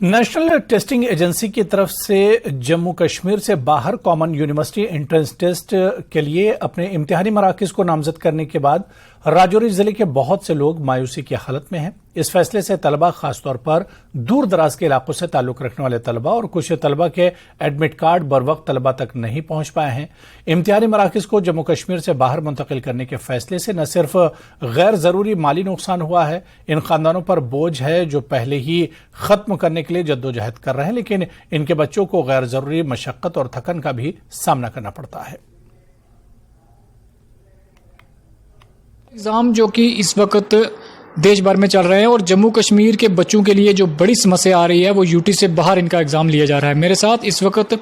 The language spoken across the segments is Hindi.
नेशनल टेस्टिंग एजेंसी की तरफ से जम्मू कश्मीर से बाहर कॉमन यूनिवर्सिटी एंट्रेंस टेस्ट के लिए अपने इम्तिहानी मराकज को नामजद करने के बाद राजौरी जिले के बहुत से लोग मायूसी की हालत में हैं। इस फैसले से तलबा, खासतौर पर दूर दराज के इलाकों से ताल्लुक रखने वाले तलबा और कुछ तलबा के एडमिट कार्ड बर वक्त तलबा तक नहीं पहुंच पाए हैं। इम्तिहानी मराकज को जम्मू कश्मीर से बाहर मुंतकिल करने के फैसले से न सिर्फ गैर जरूरी माली नुकसान हुआ है, इन खानदानों पर बोझ है जो पहले ही खत्म करने के लिए जद्दोजहद कर रहे हैं, लेकिन इनके बच्चों को गैर जरूरी मशक्कत और थकन का भी सामना करना पड़ता है। एग्जाम जो कि इस वक्त देश भर में चल रहे हैं और जम्मू कश्मीर के बच्चों के लिए जो बड़ी समस्या आ रही है वो यूटी से बाहर इनका एग्जाम लिया जा रहा है। मेरे साथ इस वक्त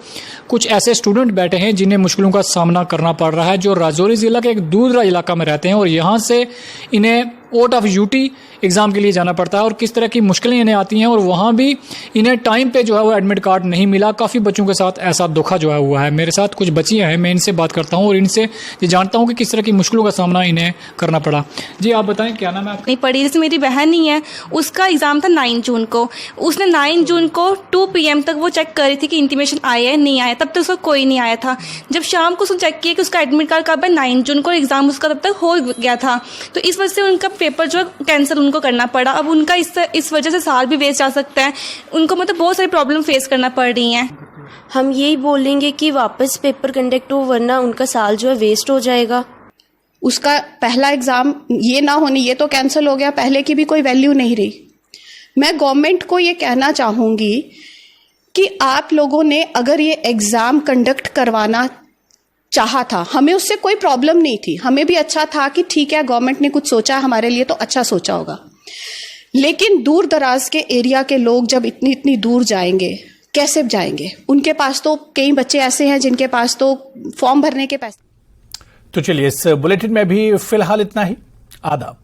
कुछ ऐसे स्टूडेंट बैठे हैं जिन्हें मुश्किलों का सामना करना पड़ रहा है, जो राजौरी जिला के एक दूसरा इलाका में रहते हैं और यहाँ से इन्हें आउट ऑफ यूटी एग्जाम के लिए जाना पड़ता है और किस तरह की मुश्किलें इन्हें आती हैं और वहाँ भी इन्हें टाइम पे जो है वो एडमिट कार्ड नहीं मिला। काफ़ी बच्चों के साथ ऐसा धोखा जो है हुआ है। मेरे साथ कुछ बच्चियाँ हैं, मैं इनसे बात करता हूँ और इनसे ये जानता हूँ कि किस तरह की मुश्किलों का सामना इन्हें करना पड़ा। जी आप बताएं, क्या नाम है आपका? नहीं पढ़ी, जैसे मेरी बहन ही है, उसका एग्जाम था 9 जून को। उसने 9 जून को 2 PM तक वो चेक कर रही थी कि इंटीमेशन आया है नहीं आया, तब तक उसका कोई नहीं आया था। जब शाम को उसने चेक किया कि उसका एडमिट कार्ड कब है, 9 जून को, एग्जाम उसका तब तक हो गया था। तो इस वजह से उनका पेपर जो है कैंसिल उनको करना पड़ा। अब उनका इस वजह से साल भी वेस्ट जा सकता है। उनको मतलब बहुत सारी प्रॉब्लम फेस करना पड़ रही हैं। हम यही बोलेंगे कि वापस पेपर कंडक्ट हो, वरना उनका साल जो है वेस्ट हो जाएगा। उसका पहला एग्ज़ाम ये ना होने, ये तो कैंसिल हो गया, पहले की भी कोई वैल्यू नहीं रही। मैं गवर्नमेंट को ये कहना चाहूँगी कि आप लोगों ने अगर ये एग्ज़ाम कंडक्ट करवाना चाहा था, हमें उससे कोई प्रॉब्लम नहीं थी, हमें भी अच्छा था कि ठीक है गवर्नमेंट ने कुछ सोचा हमारे लिए तो अच्छा सोचा होगा। लेकिन दूर दराज के एरिया के लोग जब इतनी दूर जाएंगे, कैसे जाएंगे? उनके पास तो कई बच्चे ऐसे हैं जिनके पास तो फॉर्म भरने के पैसे। तो चलिए, इस बुलेटिन में भी फिलहाल इतना ही। आदाब।